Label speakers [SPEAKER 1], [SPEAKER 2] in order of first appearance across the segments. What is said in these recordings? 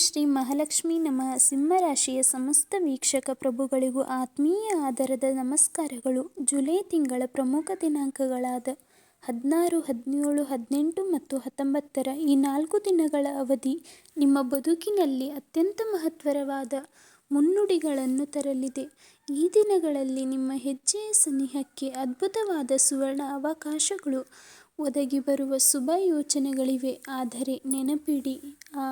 [SPEAKER 1] ಶ್ರೀ ಮಹಾಲಕ್ಷ್ಮೀ ನಮಃ. ಸಿಂಹರಾಶಿಯ ಸಮಸ್ತ ವೀಕ್ಷಕ ಪ್ರಭುಗಳಿಗೂ ಆತ್ಮೀಯ ಆದರದ ನಮಸ್ಕಾರಗಳು. ಜುಲೈ ತಿಂಗಳ ಪ್ರಮುಖ ದಿನಾಂಕಗಳಾದ 16, 17, 18 ಮತ್ತು 19 ಈ 4 ದಿನಗಳ ಅವಧಿ ನಿಮ್ಮ ಬದುಕಿನಲ್ಲಿ ಅತ್ಯಂತ ಮಹತ್ತರವಾದ ಮುನ್ನುಡಿಗಳನ್ನು ತರಲಿದೆ. ಈ ದಿನಗಳಲ್ಲಿ ನಿಮ್ಮ ಹೆಜ್ಜೆಯ ಸನಿಹಕ್ಕೆ ಅದ್ಭುತವಾದ ಸುವರ್ಣ ಅವಕಾಶಗಳು ಒದಗಿ ಬರುವ ಶುಭ ಯೋಚನೆಗಳಿವೆ. ಆದರೆ ನೆನಪಿಡಿ, ಆ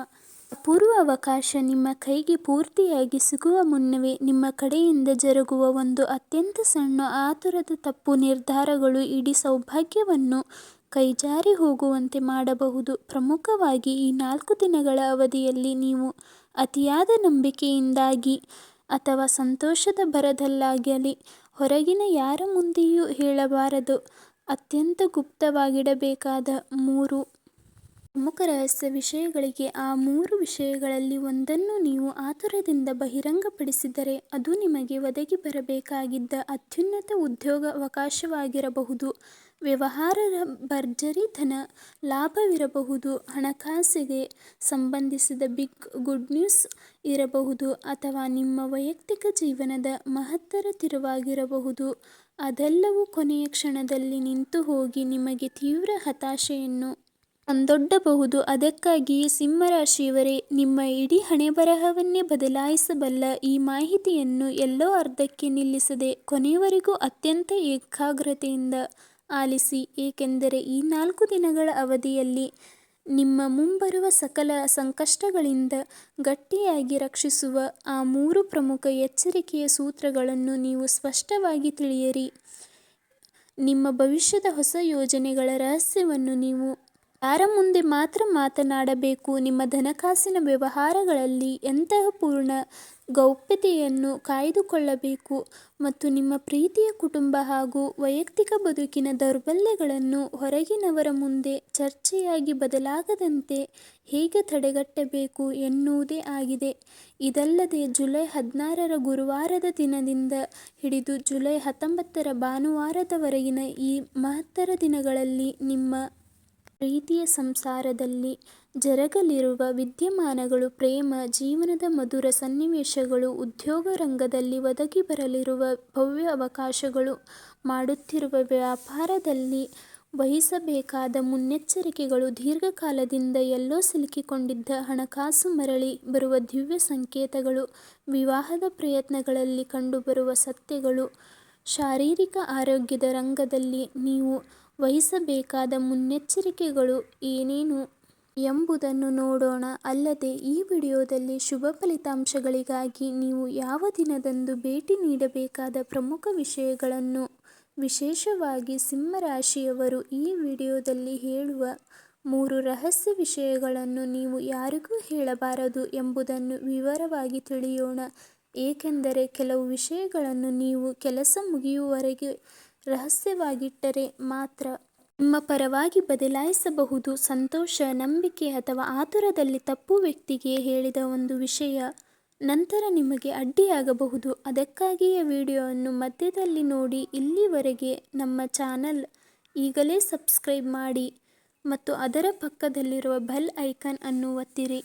[SPEAKER 1] ಅಪೂರ್ವ ಅವಕಾಶ ನಿಮ್ಮ ಕೈಗೆ ಪೂರ್ತಿಯಾಗಿ ಸಿಗುವ ಮುನ್ನವೇ ನಿಮ್ಮ ಕಡೆಯಿಂದ ಜರುಗುವ ಒಂದು ಅತ್ಯಂತ ಸಣ್ಣ ಆತುರದ ತಪ್ಪು ನಿರ್ಧಾರಗಳು ಇಡೀ ಸೌಭಾಗ್ಯವನ್ನು ಕೈಜಾರಿ ಹೋಗುವಂತೆ ಮಾಡಬಹುದು. ಪ್ರಮುಖವಾಗಿ ಈ 4 ದಿನಗಳ ಅವಧಿಯಲ್ಲಿ ನೀವು ಅತಿಯಾದ ನಂಬಿಕೆಯಿಂದಾಗಿ ಅಥವಾ ಸಂತೋಷದ ಭರದಲ್ಲಾಗಲಿ ಹೊರಗಿನ ಯಾರ ಮುಂದೆಯೂ ಹೇಳಬಾರದ ಅತ್ಯಂತ ಗುಪ್ತವಾಗಿಡಬೇಕಾದ 3 ಪ್ರಮುಖ ರಹಸ್ಯ ವಿಷಯಗಳಿವೆ. ಆ 3 ವಿಷಯಗಳಲ್ಲಿ ಒಂದನ್ನು ನೀವು ಆತುರದಿಂದ ಬಹಿರಂಗಪಡಿಸಿದರೆ ಅದು ನಿಮಗೆ ಒದಗಿ ಬರಬೇಕಾಗಿದ್ದ ಅತ್ಯುನ್ನತ ಉದ್ಯೋಗಾವಕಾಶವಾಗಿರಬಹುದು, ವ್ಯವಹಾರದ ಭರ್ಜರಿ ಧನ ಲಾಭವಿರಬಹುದು, ಹಣಕಾಸಿಗೆ ಸಂಬಂಧಿಸಿದ ಬಿಗ್ ಗುಡ್ ನ್ಯೂಸ್ ಇರಬಹುದು, ಅಥವಾ ನಿಮ್ಮ ವೈಯಕ್ತಿಕ ಜೀವನದ ಮಹತ್ತರ ತಿರುವಾಗಿರಬಹುದು. ಅದೆಲ್ಲವೂ ಕೊನೆಯ ಕ್ಷಣದಲ್ಲಿ ನಿಂತು ಹೋಗಿ ನಿಮಗೆ ತೀವ್ರ ಹತಾಶೆಯನ್ನು ತಂದೊಡ್ಡಬಹುದು. ಅದಕ್ಕಾಗಿಯೇ ಸಿಂಹರಾಶಿಯವರೇ, ನಿಮ್ಮ ಇಡೀ ಹಣೆಬರಹವನ್ನೇ ಬದಲಾಯಿಸಬಲ್ಲ ಈ ಮಾಹಿತಿಯನ್ನು ಎಲ್ಲೋ ಅರ್ಧಕ್ಕೆ ನಿಲ್ಲಿಸದೆ ಕೊನೆಯವರೆಗೂ ಅತ್ಯಂತ ಏಕಾಗ್ರತೆಯಿಂದ ಆಲಿಸಿ. ಏಕೆಂದರೆ ಈ 4 ದಿನಗಳ ಅವಧಿಯಲ್ಲಿ ನಿಮ್ಮ ಮುಂಬರುವ ಸಕಲ ಸಂಕಷ್ಟಗಳಿಂದ ಗಟ್ಟಿಯಾಗಿ ರಕ್ಷಿಸುವ ಆ 3 ಪ್ರಮುಖ ಎಚ್ಚರಿಕೆಯ ಸೂತ್ರಗಳನ್ನು ನೀವು ಸ್ಪಷ್ಟವಾಗಿ ತಿಳಿಯಿರಿ. ನಿಮ್ಮ ಭವಿಷ್ಯದ ಹೊಸ ಯೋಜನೆಗಳ ರಹಸ್ಯವನ್ನು ನೀವು ಯಾರ ಮುಂದೆ ಮಾತ್ರ ಮಾತನಾಡಬೇಕು, ನಿಮ್ಮ ಹಣಕಾಸಿನ ವ್ಯವಹಾರಗಳಲ್ಲಿ ಎಂತಹ ಪೂರ್ಣ ಗೌಪ್ಯತೆಯನ್ನು ಕಾಯ್ದುಕೊಳ್ಳಬೇಕು ಮತ್ತು ನಿಮ್ಮ ಪ್ರೀತಿಯ ಕುಟುಂಬ ಹಾಗೂ ವೈಯಕ್ತಿಕ ಬದುಕಿನ ದೌರ್ಬಲ್ಯಗಳನ್ನು ಹೊರಗಿನವರ ಮುಂದೆ ಚರ್ಚೆಯಾಗಿ ಬದಲಾಗದಂತೆ ಹೇಗೆ ತಡೆಗಟ್ಟಬೇಕು ಎನ್ನುವುದೇ ಆಗಿದೆ. ಇದಲ್ಲದೆ ಜುಲೈ 16 ಗುರುವಾರದ ದಿನದಿಂದ ಹಿಡಿದು ಜುಲೈ 19 ಭಾನುವಾರದವರೆಗಿನ ಈ ಮಹತ್ತರ ದಿನಗಳಲ್ಲಿ ನಿಮ್ಮ ಪ್ರೀತಿಯ ಸಂಸಾರದಲ್ಲಿ ಜರಗಲಿರುವ ವಿದ್ಯಮಾನಗಳು, ಪ್ರೇಮ ಜೀವನದ ಮಧುರ ಸನ್ನಿವೇಶಗಳು, ಉದ್ಯೋಗ ರಂಗದಲ್ಲಿ ಒದಗಿ ಬರಲಿರುವ ಭವ್ಯ ಅವಕಾಶಗಳು, ಮಾಡುತ್ತಿರುವ ವ್ಯಾಪಾರದಲ್ಲಿ ವಹಿಸಬೇಕಾದ ಮುನ್ನೆಚ್ಚರಿಕೆಗಳು, ದೀರ್ಘಕಾಲದಿಂದ ಎಲ್ಲೋ ಸಿಲುಕಿಕೊಂಡಿದ್ದ ಹಣಕಾಸು ಮರಳಿ ಬರುವ ದಿವ್ಯ ಸಂಕೇತಗಳು, ವಿವಾಹದ ಪ್ರಯತ್ನಗಳಲ್ಲಿ ಕಂಡುಬರುವ ಸತ್ಯಗಳು, ಶಾರೀರಿಕ ಆರೋಗ್ಯದ ರಂಗದಲ್ಲಿ ನೀವು ವಹಿಸಬೇಕಾದ ಮುನ್ನೆಚ್ಚರಿಕೆಗಳು ಏನೇನು ಎಂಬುದನ್ನು ನೋಡೋಣ. ಅಲ್ಲದೆ ಈ ವಿಡಿಯೋದಲ್ಲಿ ಶುಭ ಫಲಿತಾಂಶಗಳಿಗಾಗಿ ನೀವು ಯಾವ ದಿನದಂದು ಭೇಟಿ ನೀಡಬೇಕಾದ ಪ್ರಮುಖ ವಿಷಯಗಳನ್ನು, ವಿಶೇಷವಾಗಿ ಸಿಂಹರಾಶಿಯವರು ಈ ವಿಡಿಯೋದಲ್ಲಿ ಹೇಳುವ 3 ರಹಸ್ಯ ವಿಷಯಗಳನ್ನು ನೀವು ಯಾರಿಗೂ ಹೇಳಬಾರದು ಎಂಬುದನ್ನು ವಿವರವಾಗಿ ತಿಳಿಯೋಣ. ಏಕೆಂದರೆ ಕೆಲವು ವಿಷಯಗಳನ್ನು ನೀವು ಕೆಲಸ ಮುಗಿಯುವವರೆಗೆ ರಹಸ್ಯವಾಗಿಟ್ಟರೆ ಮಾತ್ರ ನಿಮ್ಮ ಪರವಾಗಿ ಬದಲಾಯಿಸಬಹುದು. ಸಂತೋಷ, ನಂಬಿಕೆ ಅಥವಾ ಆತುರದಲ್ಲಿ ತಪ್ಪು ವ್ಯಕ್ತಿಗೆ ಹೇಳಿದ ಒಂದು ವಿಷಯ ನಂತರ ನಿಮಗೆ ಅಡ್ಡಿಯಾಗಬಹುದು. ಅದಕ್ಕಾಗಿಯೇ ವಿಡಿಯೋವನ್ನು ಮಧ್ಯದಲ್ಲಿ ನೋಡಿ ಇಲ್ಲಿವರೆಗೆ ನಮ್ಮ ಚಾನಲ್ ಈಗಲೇ ಸಬ್ಸ್ಕ್ರೈಬ್ ಮಾಡಿ ಮತ್ತು ಅದರ ಪಕ್ಕದಲ್ಲಿರುವ ಬೆಲ್ ಐಕಾನ್ ಅನ್ನು ಒತ್ತಿರಿ.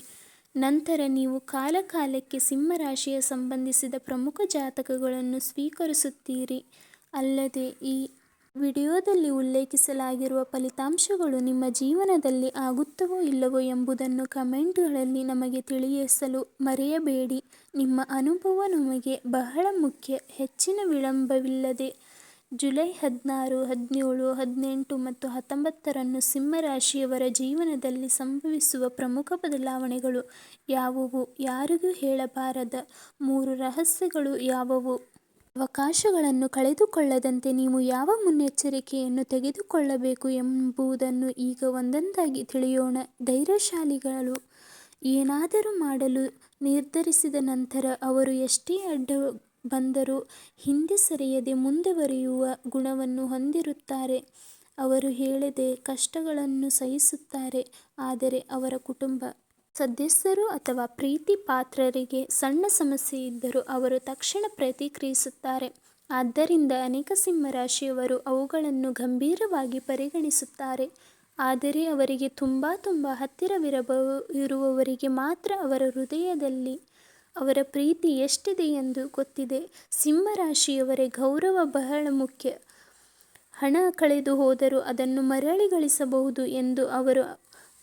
[SPEAKER 1] ನಂತರ ನೀವು ಕಾಲಕಾಲಕ್ಕೆ ಸಿಂಹರಾಶಿಯ ಸಂಬಂಧಿಸಿದ ಪ್ರಮುಖ ಜಾತಕಗಳನ್ನು ಸ್ವೀಕರಿಸುತ್ತೀರಿ. ಅಲ್ಲದೆ ಈ ವಿಡಿಯೋದಲ್ಲಿ ಉಲ್ಲೇಖಿಸಲಾಗಿರುವ ಫಲಿತಾಂಶಗಳು ನಿಮ್ಮ ಜೀವನದಲ್ಲಿ ಆಗುತ್ತವೋ ಇಲ್ಲವೋ ಎಂಬುದನ್ನು ಕಮೆಂಟ್ಗಳಲ್ಲಿ ನಮಗೆ ತಿಳಿಸಲು ಮರೆಯಬೇಡಿ. ನಿಮ್ಮ ಅನುಭವ ನಮಗೆ ಬಹಳ ಮುಖ್ಯ. ಹೆಚ್ಚಿನ ವಿಳಂಬವಿಲ್ಲದೆ ಜುಲೈ 16, 17, 18 ಮತ್ತು 19ರಂದು ಸಿಂಹರಾಶಿಯವರ ಜೀವನದಲ್ಲಿ ಸಂಭವಿಸುವ ಪ್ರಮುಖ ಬದಲಾವಣೆಗಳು ಯಾವುವು, ಯಾರಿಗೂ ಹೇಳಬಾರದ 3 ರಹಸ್ಯಗಳು ಯಾವುವು, ಅವಕಾಶಗಳನ್ನು ಕಳೆದುಕೊಳ್ಳದಂತೆ ನೀವು ಯಾವ ಮುನ್ನೆಚ್ಚರಿಕೆಯನ್ನು ತೆಗೆದುಕೊಳ್ಳಬೇಕು ಎಂಬುದನ್ನು ಈಗ ಒಂದೊಂದಾಗಿ ತಿಳಿಯೋಣ. ಧೈರ್ಯಶಾಲಿಗಳು ಏನಾದರೂ ಮಾಡಲು ನಿರ್ಧರಿಸಿದ ನಂತರ ಅವರು ಎಷ್ಟೇ ಅಡ್ಡ ಬಂದರೂ ಹಿಂದೆ ಸರಿಯದೆ ಮುಂದುವರಿಯುವ ಗುಣವನ್ನು ಹೊಂದಿರುತ್ತಾರೆ. ಅವರು ಹೇಳದೆ ಕಷ್ಟಗಳನ್ನು ಸಹಿಸುತ್ತಾರೆ, ಆದರೆ ಅವರ ಕುಟುಂಬ ಸದಸ್ಯರು ಅಥವಾ ಪ್ರೀತಿ ಪಾತ್ರರಿಗೆ ಸಣ್ಣ ಸಮಸ್ಯೆ ಇದ್ದರೂ ಅವರು ತಕ್ಷಣ ಪ್ರತಿಕ್ರಿಯಿಸುತ್ತಾರೆ. ಆದ್ದರಿಂದ ಅನೇಕ ಸಿಂಹರಾಶಿಯವರು ಅವುಗಳನ್ನು ಗಂಭೀರವಾಗಿ ಪರಿಗಣಿಸುತ್ತಾರೆ. ಆದರೆ ಅವರಿಗೆ ತುಂಬ ಹತ್ತಿರವಿರುವವರಿಗೆ ಮಾತ್ರ ಅವರ ಹೃದಯದಲ್ಲಿ ಅವರ ಪ್ರೀತಿ ಎಷ್ಟಿದೆ ಎಂದು ಗೊತ್ತಿದೆ. ಸಿಂಹರಾಶಿಯವರೇ, ಗೌರವ ಬಹಳ ಮುಖ್ಯ. ಹಣ ಕಳೆದು ಹೋದರೂ ಅದನ್ನು ಮರಳಿ ಗಳಿಸಬಹುದು ಎಂದು ಅವರು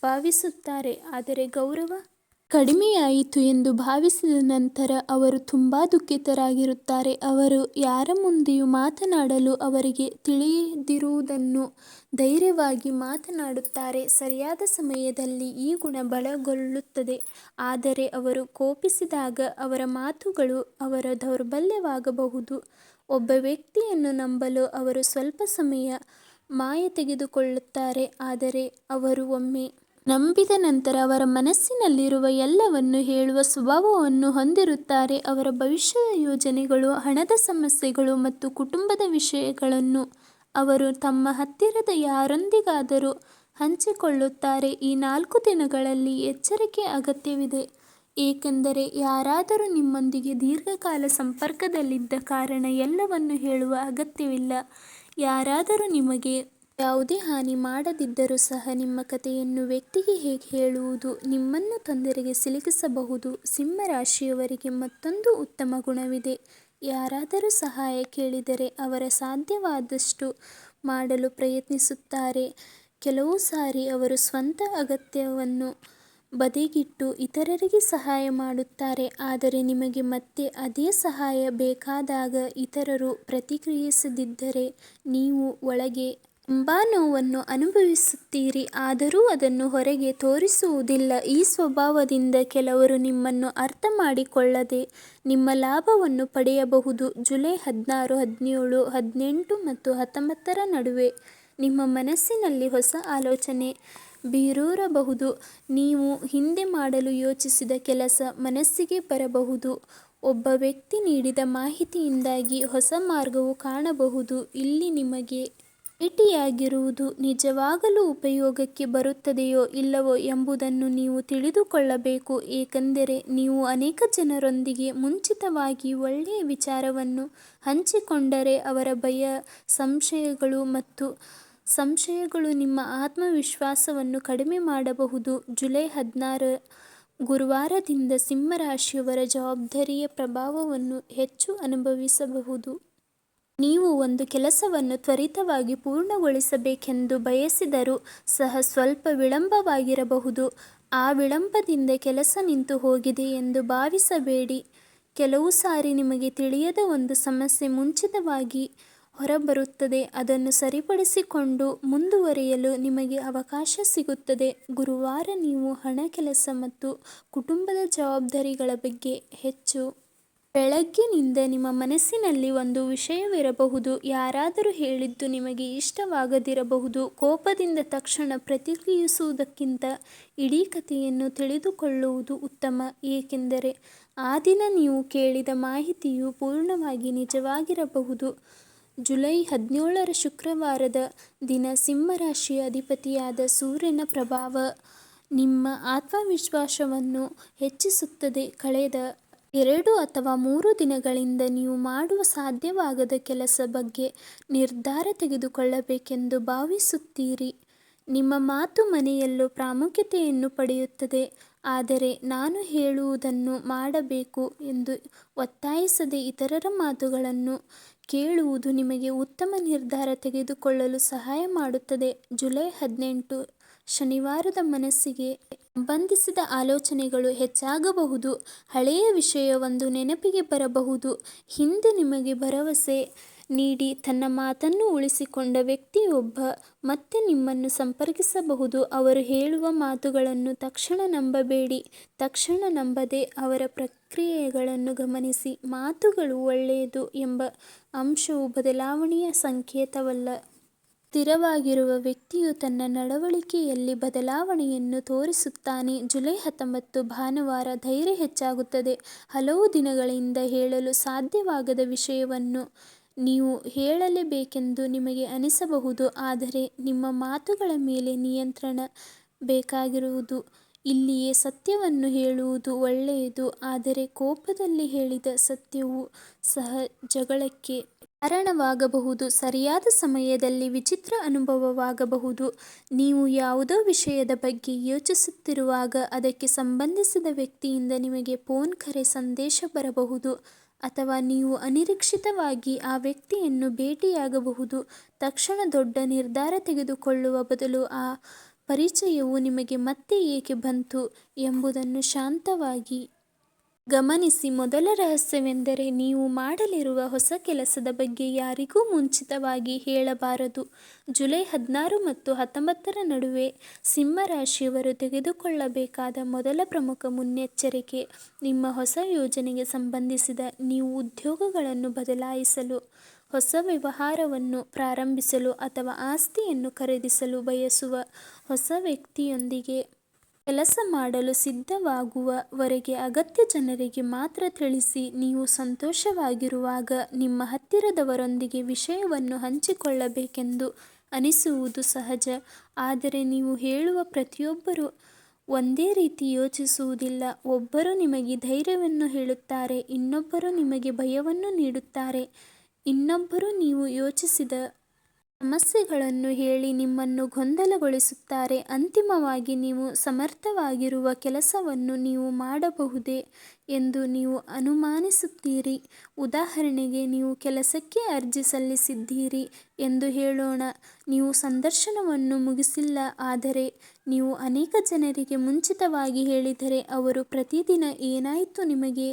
[SPEAKER 1] ಭಾವಿಸುತ್ತಾರೆ. ಆದರೆ ಗೌರವ ಕಡಿಮೆಯಾಯಿತು ಎಂದು ಭಾವಿಸಿದ ನಂತರ ಅವರು ತುಂಬ ದುಃಖಿತರಾಗಿರುತ್ತಾರೆ. ಅವರು ಯಾರ ಮುಂದೆಯೂ ಮಾತನಾಡಲು ಅವರಿಗೆ ತಿಳಿದಿರುವುದನ್ನು ಧೈರ್ಯವಾಗಿ ಮಾತನಾಡುತ್ತಾರೆ. ಸರಿಯಾದ ಸಮಯದಲ್ಲಿ ಈ ಗುಣ ಬಲಗೊಳ್ಳುತ್ತದೆ. ಆದರೆ ಅವರು ಕೋಪಿಸಿದಾಗ ಅವರ ಮಾತುಗಳು ಅವರ ದೌರ್ಬಲ್ಯವಾಗಬಹುದು. ಒಬ್ಬ ವ್ಯಕ್ತಿಯನ್ನು ನಂಬಲು ಅವರು ಸ್ವಲ್ಪ ಸಮಯ ತೆಗೆದುಕೊಳ್ಳುತ್ತಾರೆ. ಆದರೆ ಅವರು ಒಮ್ಮೆ ನಂಬಿದ ನಂತರ ಅವರ ಮನಸ್ಸಿನಲ್ಲಿರುವ ಎಲ್ಲವನ್ನೂ ಹೇಳುವ ಸ್ವಭಾವವನ್ನು ಹೊಂದಿರುತ್ತಾರೆ. ಅವರ ಭವಿಷ್ಯದ ಯೋಜನೆಗಳು, ಹಣದ ಸಮಸ್ಯೆಗಳು ಮತ್ತು ಕುಟುಂಬದ ವಿಷಯಗಳನ್ನು ಅವರು ತಮ್ಮ ಹತ್ತಿರದ ಯಾರೊಂದಿಗಾದರೂ ಹಂಚಿಕೊಳ್ಳುತ್ತಾರೆ. ಈ 4 ದಿನಗಳಲ್ಲಿ ಎಚ್ಚರಿಕೆ ಅಗತ್ಯವಿದೆ, ಏಕೆಂದರೆ ಯಾರಾದರೂ ನಿಮ್ಮೊಂದಿಗೆ ದೀರ್ಘಕಾಲ ಸಂಪರ್ಕದಲ್ಲಿದ್ದ ಕಾರಣ ಎಲ್ಲವನ್ನೂ ಹೇಳುವ ಅಗತ್ಯವಿಲ್ಲ. ಯಾರಾದರೂ ನಿಮಗೆ ಯಾವುದೇ ಹಾನಿ ಮಾಡದಿದ್ದರೂ ಸಹ ನಿಮ್ಮ ಕಥೆಯನ್ನು ವ್ಯಕ್ತಿಗೆ ಹೇಗೆ ಹೇಳುವುದು ನಿಮ್ಮನ್ನು ತೊಂದರೆಗೆ ಸಿಲುಕಿಸಬಹುದು. ಸಿಂಹರಾಶಿಯವರಿಗೆ ಮತ್ತೊಂದು ಉತ್ತಮ ಗುಣವಿದೆ. ಯಾರಾದರೂ ಸಹಾಯ ಕೇಳಿದರೆ ಅವರು ಸಾಧ್ಯವಾದಷ್ಟು ಮಾಡಲು ಪ್ರಯತ್ನಿಸುತ್ತಾರೆ. ಕೆಲವು ಸಾರಿ ಅವರು ಸ್ವಂತ ಅಗತ್ಯವನ್ನು ಬದಿಗಿಟ್ಟು ಇತರರಿಗೆ ಸಹಾಯ ಮಾಡುತ್ತಾರೆ. ಆದರೆ ನಿಮಗೆ ಮತ್ತೆ ಅದೇ ಸಹಾಯ ಬೇಕಾದಾಗ ಇತರರು ಪ್ರತಿಕ್ರಿಯಿಸದಿದ್ದರೆ ನೀವು ಒಳಗೆ ತುಂಬ ನೋವನ್ನು ಅನುಭವಿಸುತ್ತೀರಿ. ಆದರೂ ಅದನ್ನು ಹೊರಗೆ ತೋರಿಸುವುದಿಲ್ಲ. ಈ ಸ್ವಭಾವದಿಂದ ಕೆಲವರು ನಿಮ್ಮನ್ನು ಅರ್ಥ ಮಾಡಿಕೊಳ್ಳದೆ ನಿಮ್ಮ ಲಾಭವನ್ನು ಪಡೆಯಬಹುದು. ಜುಲೈ 16, 17, 18 ಮತ್ತು 19 ನಡುವೆ ನಿಮ್ಮ ಮನಸ್ಸಿನಲ್ಲಿ ಹೊಸ ಆಲೋಚನೆ ಬೇರೂರಬಹುದು. ನೀವು ಹಿಂದೆ ಮಾಡಲು ಯೋಚಿಸಿದ ಕೆಲಸ ಮನಸ್ಸಿಗೆ ಬರಬಹುದು. ಒಬ್ಬ ವ್ಯಕ್ತಿ ನೀಡಿದ ಮಾಹಿತಿಯಿಂದಾಗಿ ಹೊಸ ಮಾರ್ಗವು ಕಾಣಬಹುದು. ಇಲ್ಲಿ ನಿಮಗೆ ಭೇಟಿಯಾಗಿರುವುದು ನಿಜವಾಗಲೂ ಉಪಯೋಗಕ್ಕೆ ಬರುತ್ತದೆಯೋ ಇಲ್ಲವೋ ಎಂಬುದನ್ನು ನೀವು ತಿಳಿದುಕೊಳ್ಳಬೇಕು. ಏಕೆಂದರೆ ನೀವು ಅನೇಕ ಜನರೊಂದಿಗೆ ಮುಂಚಿತವಾಗಿ ಒಳ್ಳೆಯ ವಿಚಾರವನ್ನು ಹಂಚಿಕೊಂಡರೆ ಅವರ ಭಯ, ಸಂಶಯಗಳು ನಿಮ್ಮ ಆತ್ಮವಿಶ್ವಾಸವನ್ನು ಕಡಿಮೆ ಮಾಡಬಹುದು. ಜುಲೈ 16 ಗುರುವಾರದಿಂದ ಸಿಂಹರಾಶಿಯವರ ಜವಾಬ್ದಾರಿಯ ಪ್ರಭಾವವನ್ನು ಹೆಚ್ಚು ಅನುಭವಿಸಬಹುದು. ನೀವು ಒಂದು ಕೆಲಸವನ್ನು ತ್ವರಿತವಾಗಿ ಪೂರ್ಣಗೊಳಿಸಬೇಕೆಂದು ಬಯಸಿದರೂ ಸಹ ಸ್ವಲ್ಪ ವಿಳಂಬವಾಗಿರಬಹುದು. ಆ ವಿಳಂಬದಿಂದ ಕೆಲಸ ನಿಂತು ಹೋಗಿದೆ ಎಂದು ಭಾವಿಸಬೇಡಿ. ಕೆಲವು ಸಾರಿ ನಿಮಗೆ ತಿಳಿಯದ ಒಂದು ಸಮಸ್ಯೆ ಮುಂಚಿತವಾಗಿ ಹೊರಬರುತ್ತದೆ. ಅದನ್ನು ಸರಿಪಡಿಸಿಕೊಂಡು ಮುಂದುವರಿಯಲು ನಿಮಗೆ ಅವಕಾಶ ಸಿಗುತ್ತದೆ. ಗುರುವಾರ ನೀವು ಹಣ, ಕೆಲಸ ಮತ್ತು ಕುಟುಂಬದ ಜವಾಬ್ದಾರಿಗಳ ಬಗ್ಗೆ ಹೆಚ್ಚು ಬೆಳಗ್ಗಿನಿಂದ ನಿಮ್ಮ ಮನಸ್ಸಿನಲ್ಲಿ ಒಂದು ವಿಷಯವಿರಬಹುದು. ಯಾರಾದರೂ ಹೇಳಿದ್ದು ನಿಮಗೆ ಇಷ್ಟವಾಗದಿರಬಹುದು. ಕೋಪದಿಂದ ತಕ್ಷಣ ಪ್ರತಿಕ್ರಿಯಿಸುವುದಕ್ಕಿಂತ ಇಡೀ ಕಥೆಯನ್ನು ತಿಳಿದುಕೊಳ್ಳುವುದು ಉತ್ತಮ, ಏಕೆಂದರೆ ಆ ದಿನ ನೀವು ಕೇಳಿದ ಮಾಹಿತಿಯು ಪೂರ್ಣವಾಗಿ ನಿಜವಾಗಿರಬಹುದು. ಜುಲೈ 17 ಶುಕ್ರವಾರದ ದಿನ ಸಿಂಹರಾಶಿಯ ಅಧಿಪತಿಯಾದ ಸೂರ್ಯನ ಪ್ರಭಾವ ನಿಮ್ಮ ಆತ್ಮವಿಶ್ವಾಸವನ್ನು ಹೆಚ್ಚಿಸುತ್ತದೆ. ಕಳೆದ 2 ಅಥವಾ 3 ದಿನಗಳಿಂದ ನೀವು ಮಾಡಲು ಸಾಧ್ಯವಾಗದ ಕೆಲಸದ ಬಗ್ಗೆ ನಿರ್ಧಾರ ತೆಗೆದುಕೊಳ್ಳಬೇಕೆಂದು ಭಾವಿಸುತ್ತೀರಿ. ನಿಮ್ಮ ಮಾತು ಮನೆಯಲ್ಲೂ ಪ್ರಾಮುಖ್ಯತೆಯನ್ನು ಪಡೆಯುತ್ತದೆ. ಆದರೆ ನಾನು ಹೇಳುವುದನ್ನು ಮಾಡಬೇಕು ಎಂದು ಒತ್ತಾಯಿಸದೆ ಇತರರ ಮಾತುಗಳನ್ನು ಕೇಳುವುದು ನಿಮಗೆ ಉತ್ತಮ ನಿರ್ಧಾರ ತೆಗೆದುಕೊಳ್ಳಲು ಸಹಾಯ ಮಾಡುತ್ತದೆ. ಜುಲೈ 18 ಶನಿವಾರದ ಮನಸ್ಸಿಗೆ ಸಂಬಂಧಿಸಿದ ಆಲೋಚನೆಗಳು ಹೆಚ್ಚಾಗಬಹುದು. ಹಳೆಯ ವಿಷಯವೊಂದು ನೆನಪಿಗೆ ಬರಬಹುದು. ಹಿಂದೆ ನಿಮಗೆ ಭರವಸೆ ನೀಡಿ ತನ್ನ ಮಾತನ್ನು ಉಳಿಸಿಕೊಂಡ ವ್ಯಕ್ತಿಯೊಬ್ಬ ಮತ್ತೆ ನಿಮ್ಮನ್ನು ಸಂಪರ್ಕಿಸಬಹುದು. ಅವರು ಹೇಳುವ ಮಾತುಗಳನ್ನು ತಕ್ಷಣ ನಂಬಬೇಡಿ. ತಕ್ಷಣ ನಂಬದೆ ಅವರ ಪ್ರತಿಕ್ರಿಯೆಗಳನ್ನು ಗಮನಿಸಿ. ಮಾತುಗಳು ಒಳ್ಳೆಯದು ಎಂಬ ಅಂಶವು ಬದಲಾವಣೆಯ ಸಂಕೇತವಲ್ಲ. ಸ್ಥಿರವಾಗಿರುವ ವ್ಯಕ್ತಿಯು ತನ್ನ ನಡವಳಿಕೆಯಲ್ಲಿ ಬದಲಾವಣೆಯನ್ನು ತೋರಿಸುತ್ತಾನೆ. ಜುಲೈ 19 ಭಾನುವಾರ ಧೈರ್ಯ ಹೆಚ್ಚಾಗುತ್ತದೆ. ಹಲವು ದಿನಗಳಿಂದ ಹೇಳಲು ಸಾಧ್ಯವಾಗದ ವಿಷಯವನ್ನು ನೀವು ಹೇಳಲೇಬೇಕೆಂದು ನಿಮಗೆ ಅನಿಸಬಹುದು. ಆದರೆ ನಿಮ್ಮ ಮಾತುಗಳ ಮೇಲೆ ನಿಯಂತ್ರಣ ಬೇಕಾಗಿರುವುದು. ಇಲ್ಲಿಯೇ ಸತ್ಯವನ್ನು ಹೇಳುವುದು ಒಳ್ಳೆಯದು, ಆದರೆ ಕೋಪದಲ್ಲಿ ಹೇಳಿದ ಸತ್ಯವು ಸಹ ಜಗಳಕ್ಕೆ ಕಾರಣವಾಗಬಹುದು. ಸರಿಯಾದ ಸಮಯದಲ್ಲಿ ವಿಚಿತ್ರ ಅನುಭವವಾಗಬಹುದು. ನೀವು ಯಾವುದೋ ವಿಷಯದ ಬಗ್ಗೆ ಯೋಚಿಸುತ್ತಿರುವಾಗ ಅದಕ್ಕೆ ಸಂಬಂಧಿಸಿದ ವ್ಯಕ್ತಿಯಿಂದ ನಿಮಗೆ ಫೋನ್ ಕರೆ ಸಂದೇಶ ಬರಬಹುದು, ಅಥವಾ ನೀವು ಅನಿರೀಕ್ಷಿತವಾಗಿ ಆ ವ್ಯಕ್ತಿಯನ್ನು ಭೇಟಿಯಾಗಬಹುದು. ತಕ್ಷಣ ದೊಡ್ಡ ನಿರ್ಧಾರ ತೆಗೆದುಕೊಳ್ಳುವ ಬದಲು ಆ ಪರಿಚಯವು ನಿಮಗೆ ಮತ್ತೆ ಏಕೆ ಬಂತು ಎಂಬುದನ್ನು ಶಾಂತವಾಗಿ ಗಮನಿಸಿ. ಮೊದಲ ರಹಸ್ಯವೆಂದರೆ, ನೀವು ಮಾಡಲಿರುವ ಹೊಸ ಕೆಲಸದ ಬಗ್ಗೆ ಯಾರಿಗೂ ಮುಂಚಿತವಾಗಿ ಹೇಳಬಾರದು. ಜುಲೈ 16 ಮತ್ತು 19 ನಡುವೆ ಸಿಂಹ ರಾಶಿಯವರು ತೆಗೆದುಕೊಳ್ಳಬೇಕಾದ ಮೊದಲ ಪ್ರಮುಖ ಮುನ್ನೆಚ್ಚರಿಕೆ, ನಿಮ್ಮ ಹೊಸ ಯೋಜನೆಗೆ ಸಂಬಂಧಿಸಿದ ನೀವು ಉದ್ಯೋಗಗಳನ್ನು ಬದಲಾಯಿಸಲು, ಹೊಸ ವ್ಯವಹಾರವನ್ನು ಪ್ರಾರಂಭಿಸಲು ಅಥವಾ ಆಸ್ತಿಯನ್ನು ಖರೀದಿಸಲು ಬಯಸುವ ಹೊಸ ವ್ಯಕ್ತಿಯೊಂದಿಗೆ ಕೆಲಸ ಮಾಡಲು ಸಿದ್ಧವಾಗುವವರೆಗೆ ಅಗತ್ಯ ಜನರಿಗೆ ಮಾತ್ರ ತಿಳಿಸಿ. ನೀವು ಸಂತೋಷವಾಗಿರುವಾಗ ನಿಮ್ಮ ಹತ್ತಿರದವರೊಂದಿಗೆ ವಿಷಯವನ್ನು ಹಂಚಿಕೊಳ್ಳಬೇಕೆಂದು ಅನಿಸುವುದು ಸಹಜ. ಆದರೆ ನೀವು ಹೇಳುವ ಪ್ರತಿಯೊಬ್ಬರೂ ಒಂದೇ ರೀತಿ ಯೋಚಿಸುವುದಿಲ್ಲ. ಒಬ್ಬರು ನಿಮಗೆ ಧೈರ್ಯವನ್ನು ಹೇಳುತ್ತಾರೆ, ಇನ್ನೊಬ್ಬರು ನಿಮಗೆ ಭಯವನ್ನು ನೀಡುತ್ತಾರೆ, ಇನ್ನೊಬ್ಬರು ನೀವು ಯೋಚಿಸಿದ ಸಮಸ್ಯೆಗಳನ್ನು ಹೇಳಿ ನಿಮ್ಮನ್ನು ಗೊಂದಲಗೊಳಿಸುತ್ತಾರೆ. ಅಂತಿಮವಾಗಿ, ನೀವು ಸಮರ್ಥವಾಗಿರುವ ಕೆಲಸವನ್ನು ನೀವು ಮಾಡಬಹುದೇ ಎಂದು ನೀವು ಅನುಮಾನಿಸುತ್ತೀರಿ. ಉದಾಹರಣೆಗೆ, ನೀವು ಕೆಲಸಕ್ಕೆ ಅರ್ಜಿ ಸಲ್ಲಿಸಿದ್ದೀರಿ ಎಂದು ಹೇಳೋಣ. ನೀವು ಸಂದರ್ಶನವನ್ನು ಮುಗಿಸಿಲ್ಲ, ಆದರೆ ನೀವು ಅನೇಕ ಜನರಿಗೆ ಮುಂಚಿತವಾಗಿ ಹೇಳಿದರೆ, ಅವರು ಪ್ರತಿದಿನ "ಏನಾಯಿತು, ನಿಮಗೆ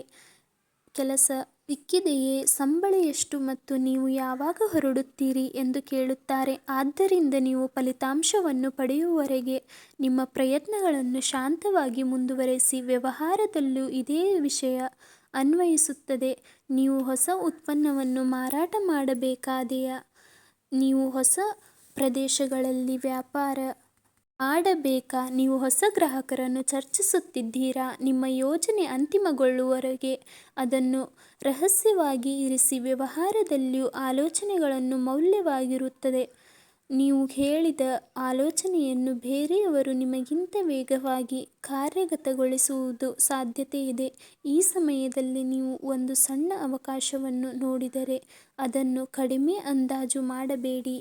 [SPEAKER 1] ಕೆಲಸ ಸಿಕ್ಕಿದೆಯೇ, ಸಂಬಳ ಎಷ್ಟು ಮತ್ತು ನೀವು ಯಾವಾಗ ಹೊರಡುತ್ತೀರಿ" ಎಂದು ಕೇಳುತ್ತಾರೆ. ಆದ್ದರಿಂದ ನೀವು ಫಲಿತಾಂಶವನ್ನು ಪಡೆಯುವವರೆಗೆ ನಿಮ್ಮ ಪ್ರಯತ್ನಗಳನ್ನು ಶಾಂತವಾಗಿ ಮುಂದುವರೆಸಿ. ವ್ಯವಹಾರದಲ್ಲೂ ಇದೇ ವಿಷಯ ಅನ್ವಯಿಸುತ್ತದೆ. ನೀವು ಹೊಸ ಉತ್ಪನ್ನವನ್ನು ಮಾರಾಟ ಮಾಡಬೇಕಾದೆಯೇ, ನೀವು ಹೊಸ ಪ್ರದೇಶಗಳಲ್ಲಿ ವ್ಯಾಪಾರ ಮಾಡಬೇಕಾ, ನೀವು ಹೊಸ ಗ್ರಾಹಕರನ್ನು ಚರ್ಚಿಸುತ್ತಿದ್ದೀರಾ, ನಿಮ್ಮ ಯೋಜನೆ ಅಂತಿಮಗೊಳ್ಳುವವರೆಗೆ ಅದನ್ನು ರಹಸ್ಯವಾಗಿ ಇರಿಸಿ. ವ್ಯವಹಾರದಲ್ಲಿಯೂ ಆಲೋಚನೆಗಳು ಮೌಲ್ಯವಾಗಿರುತ್ತದೆ. ನೀವು ಹೇಳಿದ ಆಲೋಚನೆಯನ್ನು ಬೇರೆಯವರು ನಿಮಗಿಂತ ವೇಗವಾಗಿ ಕಾರ್ಯಗತಗೊಳಿಸುವ ಸಾಧ್ಯತೆಯಿದೆ. ಈ ಸಮಯದಲ್ಲಿ ನೀವು ಒಂದು ಸಣ್ಣ ಅವಕಾಶವನ್ನು ನೋಡಿದರೆ ಅದನ್ನು ಕಡಿಮೆ ಅಂದಾಜು ಮಾಡಬೇಡಿ.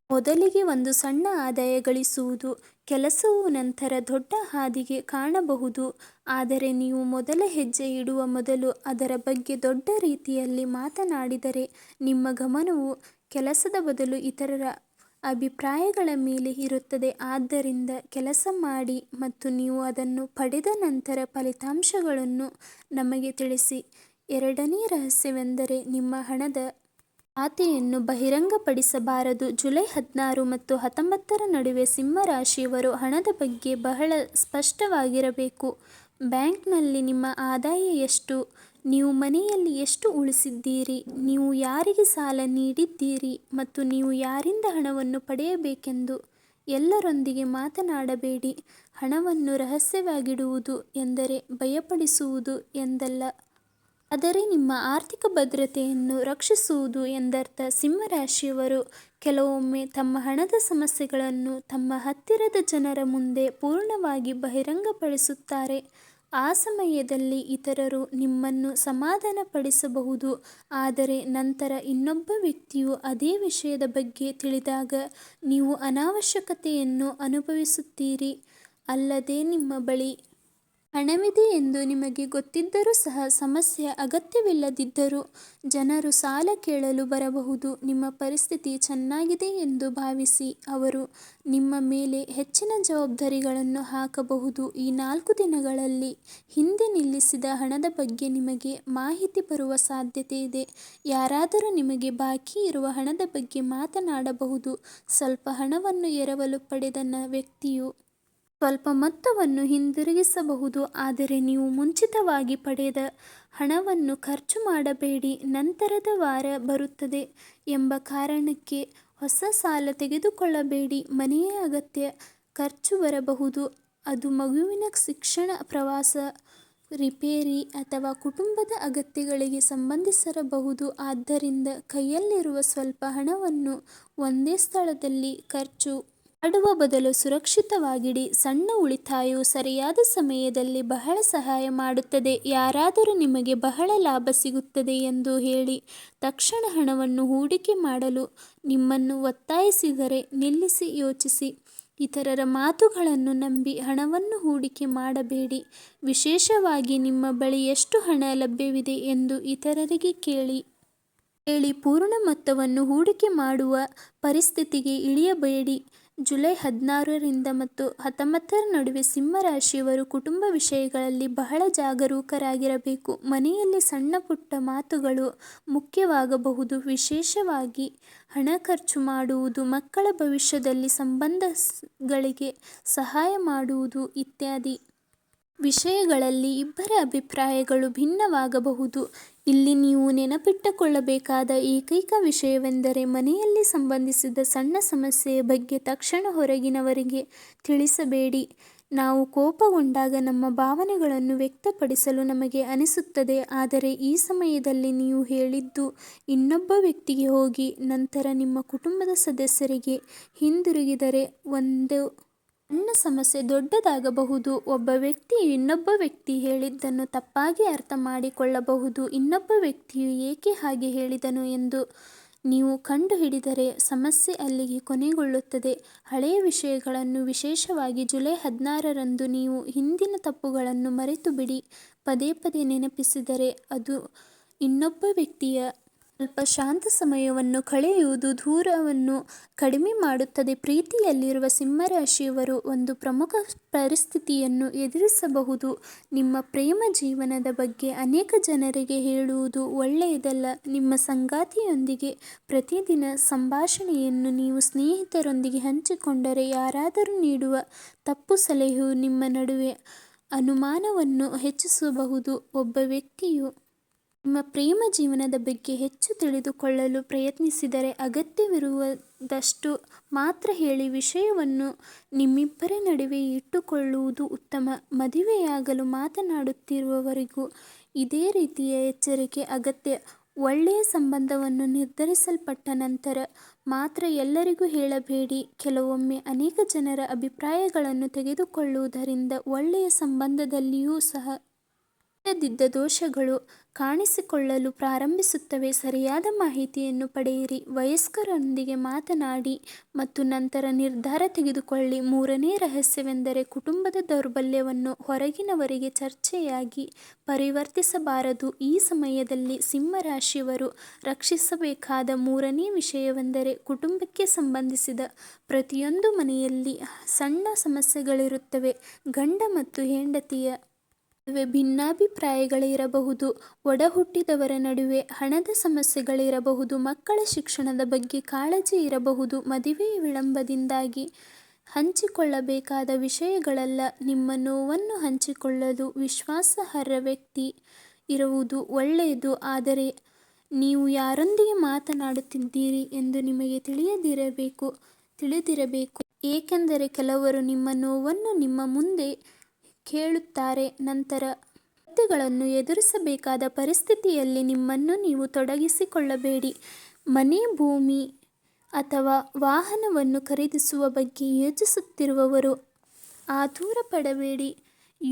[SPEAKER 1] ಮೊದಲಿಗೆ ಒಂದು ಸಣ್ಣ ಆದಾಯ ಗಳಿಸುವುದು ಕೆಲಸವು ನಂತರ ದೊಡ್ಡ ಹಾದಿಗೆ ಕಾಣಬಹುದು. ಆದರೆ ನೀವು ಮೊದಲ ಹೆಜ್ಜೆ ಇಡುವ ಮೊದಲು ಅದರ ಬಗ್ಗೆ ದೊಡ್ಡ ರೀತಿಯಲ್ಲಿ ಮಾತನಾಡಿದರೆ, ನಿಮ್ಮ ಗಮನವು ಕೆಲಸದ ಬದಲು ಇತರರ ಅಭಿಪ್ರಾಯಗಳ ಮೇಲೆ ಇರುತ್ತದೆ. ಆದ್ದರಿಂದ ಕೆಲಸ ಮಾಡಿ ಮತ್ತು ನೀವು ಅದನ್ನು ಪಡೆದ ನಂತರ ಫಲಿತಾಂಶಗಳನ್ನು ನಮಗೆ ತಿಳಿಸಿ. ಎರಡನೇ ರಹಸ್ಯವೆಂದರೆ, ನಿಮ್ಮ ಹಣದ ಖಾತೆಯನ್ನು ಬಹಿರಂಗಪಡಿಸಬಾರದು. ಜುಲೈ 16 ಮತ್ತು 19 ನಡುವೆ ಸಿಂಹ ರಾಶಿಯವರು ಹಣದ ಬಗ್ಗೆ ಬಹಳ ಸ್ಪಷ್ಟವಾಗಿರಬೇಕು. ಬ್ಯಾಂಕ್ನಲ್ಲಿ ನಿಮ್ಮ ಆದಾಯ ಎಷ್ಟು, ನೀವು ಮನೆಯಲ್ಲಿ ಎಷ್ಟು ಉಳಿಸಿದ್ದೀರಿ, ನೀವು ಯಾರಿಗೆ ಸಾಲ ನೀಡಿದ್ದೀರಿ ಮತ್ತು ನೀವು ಯಾರಿಂದ ಹಣವನ್ನು ಪಡೆಯಬೇಕೆಂದು ಎಲ್ಲರೊಂದಿಗೆ ಮಾತನಾಡಬೇಡಿ. ಹಣವನ್ನು ರಹಸ್ಯವಾಗಿಡುವುದು ಎಂದರೆ ಭಯಪಡಿಸುವುದು ಎಂದಲ್ಲ, ಆದರೆ ನಿಮ್ಮ ಆರ್ಥಿಕ ಭದ್ರತೆಯನ್ನು ರಕ್ಷಿಸುವುದು ಎಂದರ್ಥ. ಸಿಂಹರಾಶಿಯವರು ಕೆಲವೊಮ್ಮೆ ತಮ್ಮ ಹಣದ ಸಮಸ್ಯೆಗಳನ್ನು ತಮ್ಮ ಹತ್ತಿರದ ಜನರ ಮುಂದೆ ಪೂರ್ಣವಾಗಿ ಬಹಿರಂಗಪಡಿಸುತ್ತಾರೆ. ಆ ಸಮಯದಲ್ಲಿ ಇತರರು ನಿಮ್ಮನ್ನು ಸಮಾಧಾನಪಡಿಸಬಹುದು, ಆದರೆ ನಂತರ ಇನ್ನೊಬ್ಬ ವ್ಯಕ್ತಿಯು ಅದೇ ವಿಷಯದ ಬಗ್ಗೆ ತಿಳಿದಾಗ ನೀವು ಅನಾವಶ್ಯಕತೆಯನ್ನು ಅನುಭವಿಸುತ್ತೀರಿ. ಅಲ್ಲದೆ, ನಿಮ್ಮ ಬಳಿ ಹಣವಿದೆ ಎಂದು ನಿಮಗೆ ಗೊತ್ತಿದ್ದರೂ ಸಹ, ಸಮಸ್ಯೆಯ ಅಗತ್ಯವಿಲ್ಲದಿದ್ದರೂ ಜನರು ಸಾಲ ಕೇಳಲು ಬರಬಹುದು. ನಿಮ್ಮ ಪರಿಸ್ಥಿತಿ ಚೆನ್ನಾಗಿದೆ ಎಂದು ಭಾವಿಸಿ ಅವರು ನಿಮ್ಮ ಮೇಲೆ ಹೆಚ್ಚಿನ ಜವಾಬ್ದಾರಿಗಳನ್ನು ಹಾಕಬಹುದು. ಈ 4 ದಿನಗಳಲ್ಲಿ ಹಿಂದೆ ನಿಲ್ಲಿಸಿದ ಹಣದ ಬಗ್ಗೆ ನಿಮಗೆ ಮಾಹಿತಿ ಬರುವ ಸಾಧ್ಯತೆಯಿದೆ. ಯಾರಾದರೂ ನಿಮಗೆ ಬಾಕಿ ಇರುವ ಹಣದ ಬಗ್ಗೆ ಮಾತನಾಡಬಹುದು. ಸ್ವಲ್ಪ ಹಣವನ್ನು ಎರವಲು ಪಡೆದ ವ್ಯಕ್ತಿಯು ಸ್ವಲ್ಪ ಮೊತ್ತವನ್ನು ಹಿಂದಿರುಗಿಸಬಹುದು, ಆದರೆ ನೀವು ಮುಂಚಿತವಾಗಿ ಪಡೆದ ಹಣವನ್ನು ಖರ್ಚು ಮಾಡಬೇಡಿ. ನಂತರದ ವಾರ ಬರುತ್ತದೆ ಎಂಬ ಕಾರಣಕ್ಕೆ ಹೊಸ ಸಾಲ ತೆಗೆದುಕೊಳ್ಳಬೇಡಿ. ಮನೆಯ ಅಗತ್ಯ ಖರ್ಚು ಬರಬಹುದು, ಅದು ಮಗುವಿನ ಶಿಕ್ಷಣ, ಪ್ರವಾಸ, ರಿಪೇರಿ ಅಥವಾ ಕುಟುಂಬದ ಅಗತ್ಯಗಳಿಗೆ ಸಂಬಂಧಿಸಿರಬಹುದು. ಆದ್ದರಿಂದ ಕೈಯಲ್ಲಿರುವ ಸ್ವಲ್ಪ ಹಣವನ್ನು ಒಂದೇ ಸ್ಥಳದಲ್ಲಿ ಖರ್ಚು ಆಡುವ ಬದಲು ಸುರಕ್ಷಿತವಾಗಿಡಿ. ಸಣ್ಣ ಉಳಿತಾಯವು ಸರಿಯಾದ ಸಮಯದಲ್ಲಿ ಬಹಳ ಸಹಾಯ ಮಾಡುತ್ತದೆ. ಯಾರಾದರೂ ನಿಮಗೆ ಬಹಳ ಲಾಭ ಸಿಗುತ್ತದೆ ಎಂದು ಹೇಳಿ ತಕ್ಷಣ ಹಣವನ್ನು ಹೂಡಿಕೆ ಮಾಡಲು ನಿಮ್ಮನ್ನು ಒತ್ತಾಯಿಸಿದರೆ ನಿಲ್ಲಿಸಿ ಯೋಚಿಸಿ. ಇತರರ ಮಾತುಗಳನ್ನು ನಂಬಿ ಹಣವನ್ನು ಹೂಡಿಕೆ ಮಾಡಬೇಡಿ. ವಿಶೇಷವಾಗಿ ನಿಮ್ಮ ಬಳಿ ಎಷ್ಟು ಹಣ ಲಭ್ಯವಿದೆ ಎಂದು ಇತರರಿಗೆ ಕೇಳಿ ಪೂರ್ಣ ಮೊತ್ತವನ್ನು ಹೂಡಿಕೆ ಮಾಡುವ ಪರಿಸ್ಥಿತಿಗೆ ಇಳಿಯಬೇಡಿ. ಜುಲೈ 16ರಿಂದ ಮತ್ತು 19ರ ನಡುವೆ ಸಿಂಹ ರಾಶಿಯವರು ಕುಟುಂಬ ವಿಷಯಗಳಲ್ಲಿ ಬಹಳ ಜಾಗರೂಕರಾಗಿರಬೇಕು. ಮನೆಯಲ್ಲಿ ಸಣ್ಣ ಪುಟ್ಟ ಮಾತುಗಳು ಮುಖ್ಯವಾಗಬಹುದು, ವಿಶೇಷವಾಗಿ ಹಣ ಖರ್ಚು ಮಾಡುವುದು, ಮಕ್ಕಳ ಭವಿಷ್ಯದಲ್ಲಿ ಸಂಬಂಧಗಳಿಗೆ ಸಹಾಯ ಮಾಡುವುದು ಇತ್ಯಾದಿ ವಿಷಯಗಳಲ್ಲಿ ಇಬ್ಬರ ಅಭಿಪ್ರಾಯಗಳು ಭಿನ್ನವಾಗಬಹುದು. ಇಲ್ಲಿ ನೀವು ನೆನಪಿಟ್ಟುಕೊಳ್ಳಬೇಕಾದ ಏಕೈಕ ವಿಷಯವೆಂದರೆ ಮನೆಯಲ್ಲಿ ಸಂಬಂಧಿಸಿದ ಸಣ್ಣ ಸಮಸ್ಯೆಯ ಬಗ್ಗೆ ತಕ್ಷಣ ಹೊರಗಿನವರಿಗೆ ತಿಳಿಸಬೇಡಿ. ನಾವು ಕೋಪಗೊಂಡಾಗ ನಮ್ಮ ಭಾವನೆಗಳನ್ನು ವ್ಯಕ್ತಪಡಿಸಲು ನಮಗೆ ಅನಿಸುತ್ತದೆ, ಆದರೆ ಈ ಸಮಯದಲ್ಲಿ ನೀವು ಹೇಳಿದ್ದು ಇನ್ನೊಬ್ಬ ವ್ಯಕ್ತಿಗೆ ಹೋಗಿ ನಂತರ ನಿಮ್ಮ ಕುಟುಂಬದ ಸದಸ್ಯರಿಗೆ ಹಿಂದಿರುಗಿದರೆ ಒಂದು ಸಣ್ಣ ಸಮಸ್ಯೆ ದೊಡ್ಡದಾಗಬಹುದು. ಒಬ್ಬ ವ್ಯಕ್ತಿಯು ಇನ್ನೊಬ್ಬ ವ್ಯಕ್ತಿ ಹೇಳಿದ್ದನ್ನು ತಪ್ಪಾಗಿ ಅರ್ಥ ಮಾಡಿಕೊಳ್ಳಬಹುದು. ಇನ್ನೊಬ್ಬ ವ್ಯಕ್ತಿಯು ಏಕೆ ಹಾಗೆ ಹೇಳಿದನು ಎಂದು ನೀವು ಕಂಡುಹಿಡಿದರೆ ಸಮಸ್ಯೆ ಅಲ್ಲಿಗೆ ಕೊನೆಗೊಳ್ಳುತ್ತದೆ. ಹಳೆಯ ವಿಷಯಗಳನ್ನು, ವಿಶೇಷವಾಗಿ ಜುಲೈ 16ರಂದು ನೀವು ಹಿಂದಿನ ತಪ್ಪುಗಳನ್ನು ಮರೆತುಬಿಡಿ. ಪದೇ ಪದೇ ನೆನಪಿಸಿದರೆ ಅದು ಇನ್ನೊಬ್ಬ ವ್ಯಕ್ತಿಯ ಸ್ವಲ್ಪ ಶಾಂತ ಸಮಯವನ್ನು ಕಳೆಯುವುದು ದೂರವನ್ನು ಕಡಿಮೆ ಮಾಡುತ್ತದೆ. ಪ್ರೀತಿಯಲ್ಲಿರುವ ಸಿಂಹರಾಶಿಯವರು ಒಂದು ಪ್ರಮುಖ ಪರಿಸ್ಥಿತಿಯನ್ನು ಎದುರಿಸಬಹುದು. ನಿಮ್ಮ ಪ್ರೇಮ ಜೀವನದ ಬಗ್ಗೆ ಅನೇಕ ಜನರಿಗೆ ಹೇಳುವುದು ಒಳ್ಳೆಯದಲ್ಲ. ನಿಮ್ಮ ಸಂಗಾತಿಯೊಂದಿಗೆ ಪ್ರತಿದಿನ ಸಂಭಾಷಣೆಯನ್ನು ನೀವು ಸ್ನೇಹಿತರೊಂದಿಗೆ ಹಂಚಿಕೊಂಡರೆ ಯಾರಾದರೂ ನೀಡುವ ತಪ್ಪು ಸಲಹೆಯು ನಿಮ್ಮ ನಡುವೆ ಅನುಮಾನವನ್ನು ಹೆಚ್ಚಿಸಬಹುದು. ಒಬ್ಬ ವ್ಯಕ್ತಿಯು ನಿಮ್ಮ ಪ್ರೇಮ ಜೀವನದ ಬಗ್ಗೆ ಹೆಚ್ಚು ತಿಳಿದುಕೊಳ್ಳಲು ಪ್ರಯತ್ನಿಸಿದರೆ ಅಗತ್ಯವಿರುವುದಷ್ಟು ಮಾತ್ರ ಹೇಳಿ ವಿಷಯವನ್ನು ನಿಮ್ಮಿಬ್ಬರ ನಡುವೆ ಇಟ್ಟುಕೊಳ್ಳುವುದು ಉತ್ತಮ. ಮದುವೆಯಾಗಲು ಮಾತನಾಡುತ್ತಿರುವವರಿಗೂ ಇದೇ ರೀತಿಯ ಎಚ್ಚರಿಕೆ ಅಗತ್ಯ. ಒಳ್ಳೆಯ ಸಂಬಂಧವನ್ನು ನಿರ್ಧರಿಸಲ್ಪಟ್ಟ ನಂತರ ಮಾತ್ರ ಎಲ್ಲರಿಗೂ ಹೇಳಬೇಡಿ. ಕೆಲವೊಮ್ಮೆ ಅನೇಕ ಜನರ ಅಭಿಪ್ರಾಯಗಳನ್ನು ತೆಗೆದುಕೊಳ್ಳುವುದರಿಂದ ಒಳ್ಳೆಯ ಸಂಬಂಧದಲ್ಲಿಯೂ ಸಹ ಇಲ್ಲದಿದ್ದ ದೋಷಗಳು ಕಾಣಿಸಿಕೊಳ್ಳಲು ಪ್ರಾರಂಭಿಸುತ್ತವೆ. ಸರಿಯಾದ ಮಾಹಿತಿಯನ್ನು ಪಡೆಯಿರಿ, ವಯಸ್ಕರೊಂದಿಗೆ ಮಾತನಾಡಿ ಮತ್ತು ನಂತರ ನಿರ್ಧಾರ ತೆಗೆದುಕೊಳ್ಳಿ. ಮೂರನೇ ರಹಸ್ಯವೆಂದರೆ ಕುಟುಂಬದ ದೌರ್ಬಲ್ಯವನ್ನು ಹೊರಗಿನವರಿಗೆ ಚರ್ಚೆಯಾಗಿ ಪರಿವರ್ತಿಸಬಾರದು. ಈ ಸಮಯದಲ್ಲಿ ಸಿಂಹ ರಾಶಿಯವರು ರಕ್ಷಿಸಬೇಕಾದ ಮೂರನೇ ವಿಷಯವೆಂದರೆ ಕುಟುಂಬಕ್ಕೆ ಸಂಬಂಧಿಸಿದ ಪ್ರತಿಯೊಂದು ಮನೆಯಲ್ಲಿ ಸಣ್ಣ ಸಮಸ್ಯೆಗಳಿರುತ್ತವೆ. ಗಂಡ ಮತ್ತು ಹೆಂಡತಿಯ ನಡುವೆ ಭಿನ್ನಾಭಿಪ್ರಾಯಗಳಿರಬಹುದು, ಒಡಹುಟ್ಟಿದವರ ನಡುವೆ ಹಣದ ಸಮಸ್ಯೆಗಳಿರಬಹುದು, ಮಕ್ಕಳ ಶಿಕ್ಷಣದ ಬಗ್ಗೆ ಕಾಳಜಿ ಇರಬಹುದು. ಮದುವೆಯ ವಿಳಂಬದಿಂದಾಗಿ ಹಂಚಿಕೊಳ್ಳಬೇಕಾದ ವಿಷಯಗಳಲ್ಲ. ನಿಮ್ಮ ನೋವನ್ನು ಹಂಚಿಕೊಳ್ಳಲು ವಿಶ್ವಾಸಾರ್ಹ ವ್ಯಕ್ತಿ ಇರುವುದು ಒಳ್ಳೆಯದು, ಆದರೆ ನೀವು ಯಾರೊಂದಿಗೆ ಮಾತನಾಡುತ್ತಿದ್ದೀರಿ ಎಂದು ನಿಮಗೆ ತಿಳಿದಿರಬೇಕು. ಏಕೆಂದರೆ ಕೆಲವರು ನಿಮ್ಮ ನೋವನ್ನು ನಿಮ್ಮ ಮುಂದೆ ಕೇಳುತ್ತಾರೆ. ನಂತರ ಅಗತ್ಯಗಳನ್ನು ಎದುರಿಸಬೇಕಾದ ಪರಿಸ್ಥಿತಿಯಲ್ಲಿ ನಿಮ್ಮನ್ನು ನೀವು ತೊಡಗಿಸಿಕೊಳ್ಳಬೇಡಿ. ಮನೆ, ಭೂಮಿ ಅಥವಾ ವಾಹನವನ್ನು ಖರೀದಿಸುವ ಬಗ್ಗೆ ಯೋಚಿಸುತ್ತಿರುವವರು ಆತುರ ಪಡಬೇಡಿ.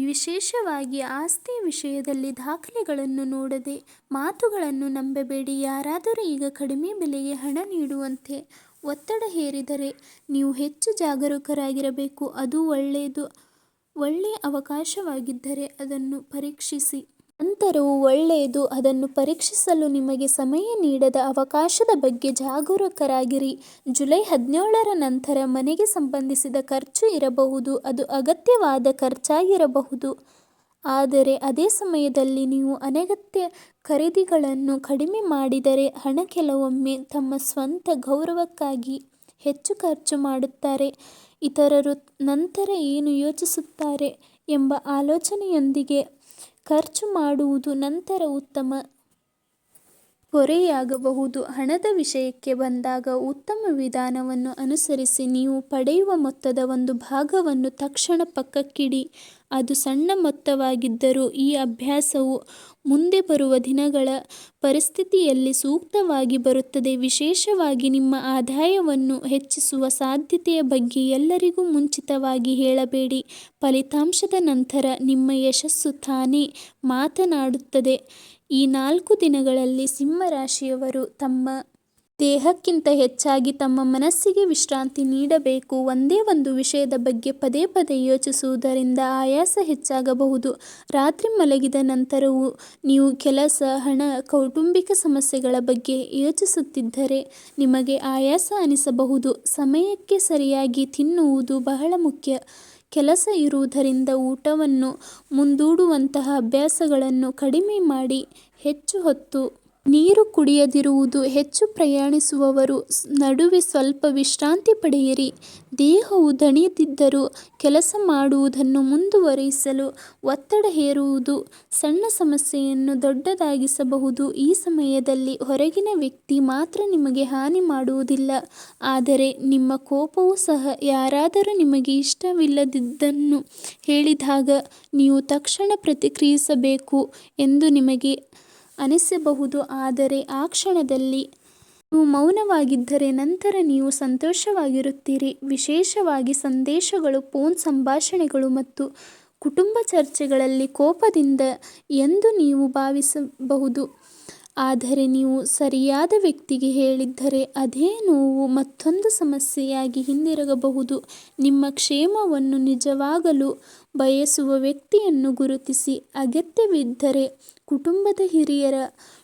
[SPEAKER 1] ವಿಶೇಷವಾಗಿ ಆಸ್ತಿಯ ವಿಷಯದಲ್ಲಿ ದಾಖಲೆಗಳನ್ನು ನೋಡದೆ ಮಾತುಗಳನ್ನು ನಂಬಬೇಡಿ. ಯಾರಾದರೂ ಈಗ ಕಡಿಮೆ ಬೆಲೆಗೆ ಹಣ ನೀಡುವಂತೆ ಒತ್ತಡ ಹೇರಿದರೆ ನೀವು ಹೆಚ್ಚು ಜಾಗರೂಕರಾಗಿರಬೇಕು. ಅದು ಒಳ್ಳೆಯ ಅವಕಾಶವಾಗಿದ್ದರೆ ಅದನ್ನು ಪರೀಕ್ಷಿಸಿ. ನಂತರವೂ ಒಳ್ಳೆಯದು. ಅದನ್ನು ಪರೀಕ್ಷಿಸಲು ನಿಮಗೆ ಸಮಯ ನೀಡದ ಅವಕಾಶದ ಬಗ್ಗೆ ಜಾಗರೂಕರಾಗಿರಿ. ಜುಲೈ 17ರ ನಂತರ ಮನೆಗೆ ಸಂಬಂಧಿಸಿದ ಖರ್ಚು ಇರಬಹುದು. ಅದು ಅಗತ್ಯವಾದ ಖರ್ಚಾಗಿರಬಹುದು, ಆದರೆ ಅದೇ ಸಮಯದಲ್ಲಿ ನೀವು ಅನಗತ್ಯ ಖರೀದಿಗಳನ್ನು ಕಡಿಮೆ ಮಾಡಿದರೆ ಹಣ ಕೆಲವೊಮ್ಮೆ ತಮ್ಮ ಸ್ವಂತ ಗೌರವಕ್ಕಾಗಿ ಹೆಚ್ಚು ಖರ್ಚು ಮಾಡುತ್ತಾರೆ. ಇತರರು ನಂತರ ಏನು ಯೋಚಿಸುತ್ತಾರೆ ಎಂಬ ಆಲೋಚನೆಯೊಂದಿಗೆ ಖರ್ಚು ಮಾಡುವುದು ನಂತರ ಉತ್ತಮ. ಹೊರೆಯಾಗಬಹುದು. ಹಣದ ವಿಷಯಕ್ಕೆ ಬಂದಾಗ ಉತ್ತಮ ವಿಧಾನವನ್ನು ಅನುಸರಿಸಿ ನೀವು ಪಡೆಯುವ ಮೊತ್ತದ ಒಂದು ಭಾಗವನ್ನು ತಕ್ಷಣ ಪಕ್ಕಕ್ಕಿಡಿ. ಅದು ಸಣ್ಣ ಮೊತ್ತವಾಗಿದ್ದರೂ ಈ ಅಭ್ಯಾಸವು ಮುಂದೆ ಬರುವ ದಿನಗಳ ಪರಿಸ್ಥಿತಿಯಲ್ಲಿ ಸೂಕ್ತವಾಗಿ ಬರುತ್ತದೆ. ವಿಶೇಷವಾಗಿ ನಿಮ್ಮ ಆದಾಯವನ್ನು ಹೆಚ್ಚಿಸುವ ಸಾಧ್ಯತೆಯ ಬಗ್ಗೆ ಎಲ್ಲರಿಗೂ ಮುಂಚಿತವಾಗಿ ಹೇಳಬೇಡಿ. ಫಲಿತಾಂಶದ ನಂತರ ನಿಮ್ಮ ಯಶಸ್ಸು ತಾನೇ ಮಾತನಾಡುತ್ತದೆ. ಈ 4 ದಿನಗಳಲ್ಲಿ ಸಿಂಹರಾಶಿಯವರು ತಮ್ಮ ದೇಹಕ್ಕಿಂತ ಹೆಚ್ಚಾಗಿ ತಮ್ಮ ಮನಸ್ಸಿಗೆ ವಿಶ್ರಾಂತಿ ನೀಡಬೇಕು. ಒಂದೇ ಒಂದು ವಿಷಯದ ಬಗ್ಗೆ ಪದೇ ಪದೇ ಯೋಚಿಸುವುದರಿಂದ ಆಯಾಸ ಹೆಚ್ಚಾಗಬಹುದು. ರಾತ್ರಿ ಮಲಗಿದ ನಂತರವೂ ನೀವು ಕೆಲಸ, ಹಣ, ಕೌಟುಂಬಿಕ ಸಮಸ್ಯೆಗಳ ಬಗ್ಗೆ ಯೋಚಿಸುತ್ತಿದ್ದರೆ ನಿಮಗೆ ಆಯಾಸ ಅನಿಸಬಹುದು. ಸಮಯಕ್ಕೆ ಸರಿಯಾಗಿ ತಿನ್ನುವುದು ಬಹಳ ಮುಖ್ಯ. ಕೆಲಸ ಇರುವುದರಿಂದ ಊಟವನ್ನು ಮುಂದೂಡುವಂತಹ ಅಭ್ಯಾಸಗಳನ್ನು ಕಡಿಮೆ ಮಾಡಿ. ಹೆಚ್ಚು ಹೊತ್ತು ನೀರು ಕುಡಿಯದಿರುವುದು. ಹೆಚ್ಚು ಪ್ರಯಾಣಿಸುವವರು ನಡುವೆ ಸ್ವಲ್ಪ ವಿಶ್ರಾಂತಿ ಪಡೆಯಿರಿ. ದೇಹವು ದಣಿದಿದ್ದರೂ ಕೆಲಸ ಮಾಡುವುದನ್ನು ಮುಂದುವರಿಸಲು ಒತ್ತಡ ಹೇರುವುದು ಸಣ್ಣ ಸಮಸ್ಯೆಯನ್ನು ದೊಡ್ಡದಾಗಿಸಬಹುದು. ಈ ಸಮಯದಲ್ಲಿ ಹೊರಗಿನ ವ್ಯಕ್ತಿ ಮಾತ್ರ ನಿಮಗೆ ಹಾನಿ ಮಾಡುವುದಿಲ್ಲ, ಆದರೆ ನಿಮ್ಮ ಕೋಪವೂ ಸಹ. ಯಾರಾದರೂ ನಿಮಗೆ ಇಷ್ಟವಿಲ್ಲದಿದ್ದನ್ನು ಹೇಳಿದಾಗ ನೀವು ತಕ್ಷಣ ಪ್ರತಿಕ್ರಿಯಿಸಬೇಕು ಎಂದು ನಿಮಗೆ ಅನಿಸಬಹುದು, ಆದರೆ ಆ ಕ್ಷಣದಲ್ಲಿ ನೀವು ಮೌನವಾಗಿದ್ದರೆ ನಂತರ ನೀವು ಸಂತೋಷವಾಗಿರುತ್ತೀರಿ. ವಿಶೇಷವಾಗಿ ಸಂದೇಶಗಳು, ಫೋನ್ ಸಂಭಾಷಣೆಗಳು ಮತ್ತು ಕುಟುಂಬ ಚರ್ಚೆಗಳಲ್ಲಿ ಕೋಪದಿಂದ ಎಂದು ನೀವು ಭಾವಿಸಬಹುದು. ಆದರೆ ನೀವು ಸರಿಯಾದ ವ್ಯಕ್ತಿಗೆ ಹೇಳಿದ್ದರೆ ಅದೇ ನೋವು ಮತ್ತೊಂದು ಸಮಸ್ಯೆಯಾಗಿ ಹಿಂದಿರುಗಬಹುದು. ನಿಮ್ಮ ಕ್ಷೇಮವನ್ನು ನಿಜವಾಗಲೂ ಬಯಸುವ ವ್ಯಕ್ತಿಯನ್ನು ಗುರುತಿಸಿ. ಅಗತ್ಯವಿದ್ದರೆ ಕುಟುಂಬದ ಹಿರಿಯರ,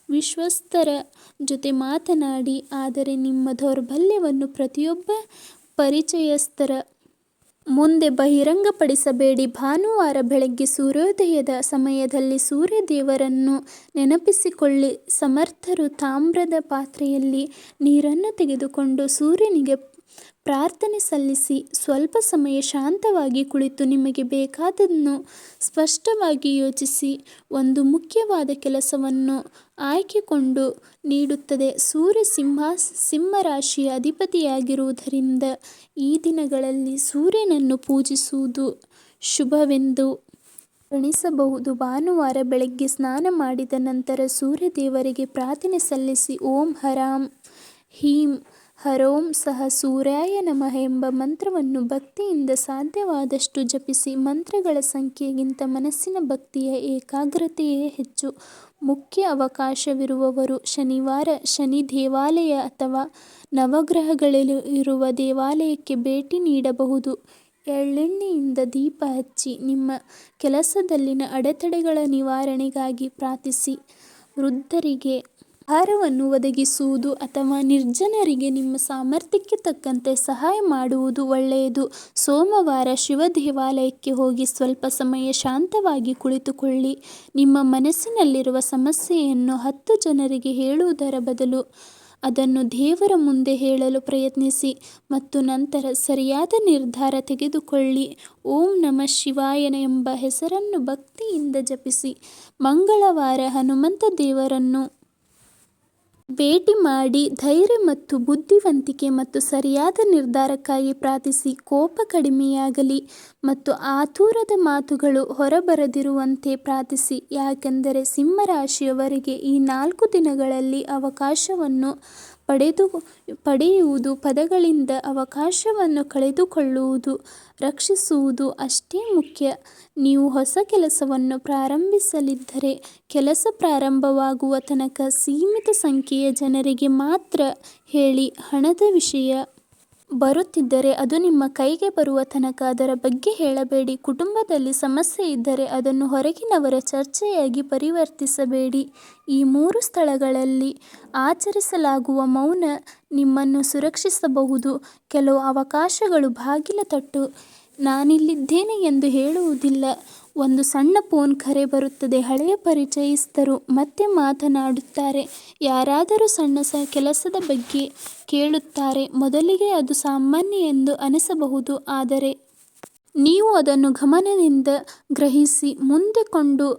[SPEAKER 1] ವಿಶ್ವಸ್ತರ ಜೊತೆ ಮಾತನಾಡಿ. ಆದರೆ ನಿಮ್ಮ ದೌರ್ಬಲ್ಯವನ್ನು ಪ್ರತಿಯೊಬ್ಬ ಪರಿಚಯಸ್ಥರ ಮುಂದೆ ಬಹಿರಂಗಪಡಿಸಬೇಡಿ. ಭಾನುವಾರ ಬೆಳಗ್ಗೆ ಸೂರ್ಯೋದಯದ ಸಮಯದಲ್ಲಿ ಸೂರ್ಯ ದೇವರನ್ನು ನೆನಪಿಸಿಕೊಳ್ಳಿ. ಸಮರ್ಥರು ತಾಮ್ರದ ಪಾತ್ರೆಯಲ್ಲಿ ನೀರನ್ನು ತೆಗೆದುಕೊಂಡು ಸೂರ್ಯನಿಗೆ ಪ್ರಾರ್ಥನೆ ಸಲ್ಲಿಸಿ. ಸ್ವಲ್ಪ ಸಮಯ ಶಾಂತವಾಗಿ ಕುಳಿತು ನಿಮಗೆ ಬೇಕಾದ್ದನ್ನು ಸ್ಪಷ್ಟವಾಗಿ ಯೋಚಿಸಿ. ಒಂದು ಮುಖ್ಯವಾದ ಕೆಲಸವನ್ನು ಆಯ್ಕೆಕೊಂಡು ನೀಡುತ್ತದೆ. ಸೂರ್ಯ ಸಿಂಹರಾಶಿಯ ಅಧಿಪತಿಯಾಗಿರುವುದರಿಂದ ಈ ದಿನಗಳಲ್ಲಿ ಸೂರ್ಯನನ್ನು ಪೂಜಿಸುವುದು ಶುಭವೆಂದು ಎಣಿಸಬಹುದು. ಭಾನುವಾರ ಬೆಳಗ್ಗೆ ಸ್ನಾನ ಮಾಡಿದ ನಂತರ ಸೂರ್ಯ ದೇವರಿಗೆ ಪ್ರಾರ್ಥನೆ ಸಲ್ಲಿಸಿ. ಓಂ ಹರಾಂ ಹೀಂ ಹರೌಂ ಸಹ ಸೂರ್ಯಾಯ ನಮಃ ಎಂಬ ಮಂತ್ರವನ್ನು ಭಕ್ತಿಯಿಂದ ಸಾಧ್ಯವಾದಷ್ಟು ಜಪಿಸಿ. ಮಂತ್ರಗಳ ಸಂಖ್ಯೆಗಿಂತ ಮನಸ್ಸಿನ ಭಕ್ತಿಯ ಏಕಾಗ್ರತೆಯೇ ಹೆಚ್ಚು ಮುಖ್ಯ. ಅವಕಾಶವಿರುವವರು ಶನಿವಾರ ಶನಿ ದೇವಾಲಯ ಅಥವಾ ನವಗ್ರಹಗಳಿರುವ ದೇವಾಲಯಕ್ಕೆ ಭೇಟಿ ನೀಡಬಹುದು. ಎಳ್ಳೆಣ್ಣೆಯಿಂದ ದೀಪ ಹಚ್ಚಿ ನಿಮ್ಮ ಕೆಲಸದಲ್ಲಿನ ಅಡೆತಡೆಗಳ ನಿವಾರಣೆಗಾಗಿ ಪ್ರಾರ್ಥಿಸಿ. ವೃದ್ಧರಿಗೆ ಆಹಾರವನ್ನು ಒದಗಿಸುವುದು ಅಥವಾ ನಿರ್ಜನರಿಗೆ ನಿಮ್ಮ ಸಾಮರ್ಥ್ಯಕ್ಕೆ ತಕ್ಕಂತೆ ಸಹಾಯ ಮಾಡುವುದು ಒಳ್ಳೆಯದು. ಸೋಮವಾರ ಶಿವ ದೇವಾಲಯಕ್ಕೆ ಹೋಗಿ ಸ್ವಲ್ಪ ಸಮಯ ಶಾಂತವಾಗಿ ಕುಳಿತುಕೊಳ್ಳಿ. ನಿಮ್ಮ ಮನಸ್ಸಿನಲ್ಲಿರುವ ಸಮಸ್ಯೆಯನ್ನು 10 ಜನರಿಗೆ ಹೇಳುವುದರ ಬದಲು ಅದನ್ನು ದೇವರ ಮುಂದೆ ಹೇಳಲು ಪ್ರಯತ್ನಿಸಿ ಮತ್ತು ನಂತರ ಸರಿಯಾದ ನಿರ್ಧಾರ ತೆಗೆದುಕೊಳ್ಳಿ. ಓಂ ನಮಃ ಶಿವಾಯ ಎಂಬ ಹೆಸರನ್ನು ಭಕ್ತಿಯಿಂದ ಜಪಿಸಿ. ಮಂಗಳವಾರ ಹನುಮಂತ ದೇವರನ್ನು ಭೇಟಿ ಮಾಡಿ ಧೈರ್ಯ ಮತ್ತು ಬುದ್ಧಿವಂತಿಕೆ ಮತ್ತು ಸರಿಯಾದ ನಿರ್ಧಾರಕ್ಕಾಗಿ ಪ್ರಾರ್ಥಿಸಿ. ಕೋಪ ಕಡಿಮೆಯಾಗಲಿ ಮತ್ತು ಆತುರದ ಮಾತುಗಳು ಹೊರಬರದಿರುವಂತೆ ಪ್ರಾರ್ಥಿಸಿ. ಯಾಕೆಂದರೆ ಸಿಂಹರಾಶಿಯವರಿಗೆ ಈ 4 ದಿನಗಳಲ್ಲಿ ಅವಕಾಶವನ್ನು ಪಡೆಯುವುದು, ಪದಗಳಿಂದ ಅವಕಾಶವನ್ನು ಕಳೆದುಕೊಳ್ಳುವುದು, ರಕ್ಷಿಸುವುದು ಅಷ್ಟೇ ಮುಖ್ಯ. ನೀವು ಹೊಸ ಕೆಲಸವನ್ನು ಪ್ರಾರಂಭಿಸಲಿದ್ದರೆ ಕೆಲಸ ಪ್ರಾರಂಭವಾಗುವ ತನಕ ಸೀಮಿತ ಸಂಖ್ಯೆಯ ಜನರಿಗೆ ಮಾತ್ರ ಹೇಳಿ. ಹಣದ ವಿಷಯ ಬರುತ್ತಿದ್ದರೆ ಅದು ನಿಮ್ಮ ಕೈಗೆ ಬರುವ ತನಕ ಅದರ ಬಗ್ಗೆ ಹೇಳಬೇಡಿ. ಕುಟುಂಬದಲ್ಲಿ ಸಮಸ್ಯೆ ಇದ್ದರೆ ಅದನ್ನು ಹೊರಗಿನವರ ಚರ್ಚೆಯಾಗಿ ಪರಿವರ್ತಿಸಬೇಡಿ. ಈ 3 ಸ್ಥಳಗಳಲ್ಲಿ ಆಚರಿಸಲಾಗುವ ಮೌನ ನಿಮ್ಮನ್ನು ಸುರಕ್ಷಿಸಬಹುದು. ಕೆಲವು ಅವಕಾಶಗಳು ಬಾಗಿಲ ತಟ್ಟು ನಾನಿಲ್ಲಿದ್ದೇನೆ ಎಂದು ಹೇಳುವುದಿಲ್ಲ. ಒಂದು ಸಣ್ಣ ಫೋನ್ ಕರೆ ಬರುತ್ತದೆ. ಹಳೆಯ ಪರಿಚಯಸ್ಥರು ಮತ್ತೆ ಮಾತನಾಡುತ್ತಾರೆ. ಯಾರಾದರೂ ಸಣ್ಣ ಕೆಲಸದ ಬಗ್ಗೆ ಕೇಳುತ್ತಾರೆ. ಮೊದಲಿಗೆ ಅದು ಸಾಮಾನ್ಯ ಎಂದು ಅನಿಸಬಹುದು, ಆದರೆ ನೀವು ಅದನ್ನು ಗಮನದಿಂದ ಗ್ರಹಿಸಿ ಮುಂದೆ ಕೊಂಡು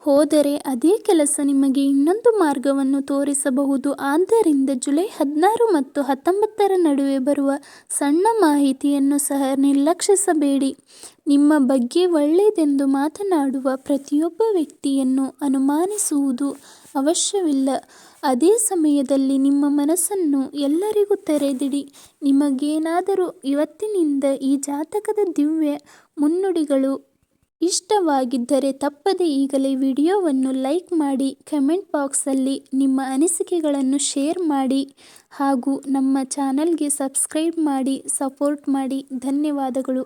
[SPEAKER 1] ಹೋದರೆ ಅದೇ ಕೆಲಸ ನಿಮಗೆ ಇನ್ನೊಂದು ಮಾರ್ಗವನ್ನು ತೋರಿಸಬಹುದು. ಆದ್ದರಿಂದ ಜುಲೈ 16 ಮತ್ತು 19 ನಡುವೆ ಬರುವ ಸಣ್ಣ ಮಾಹಿತಿಯನ್ನು ಸಹ ನಿರ್ಲಕ್ಷಿಸಬೇಡಿ. ನಿಮ್ಮ ಬಗ್ಗೆ ಒಳ್ಳೆಯದೆಂದು ಮಾತನಾಡುವ ಪ್ರತಿಯೊಬ್ಬ ವ್ಯಕ್ತಿಯನ್ನು ಅನುಮಾನಿಸುವುದು ಅವಶ್ಯವಿಲ್ಲ. ಅದೇ ಸಮಯದಲ್ಲಿ ನಿಮ್ಮ ಮನಸ್ಸನ್ನು ಎಲ್ಲರಿಗೂ ತೆರೆದಿಡಿ. ನಿಮಗೇನಾದರೂ ಇವತ್ತಿನಿಂದ ಈ ಜಾತಕದ ದಿವ್ಯ ಮುನ್ನುಡಿಗಳು ಇಷ್ಟವಾಗಿದ್ದರೆ ತಪ್ಪದೆ ಈಗಲೇ ವಿಡಿಯೋವನ್ನು ಲೈಕ್ ಮಾಡಿ, ಕಮೆಂಟ್ ಬಾಕ್ಸಲ್ಲಿ ನಿಮ್ಮ ಅನಿಸಿಕೆಗಳನ್ನು ಶೇರ್ ಮಾಡಿ ಹಾಗೂ ನಮ್ಮ ಚಾನಲ್ಗೆ ಸಬ್ಸ್ಕ್ರೈಬ್ ಮಾಡಿ ಸಪೋರ್ಟ್ ಮಾಡಿ. ಧನ್ಯವಾದಗಳು.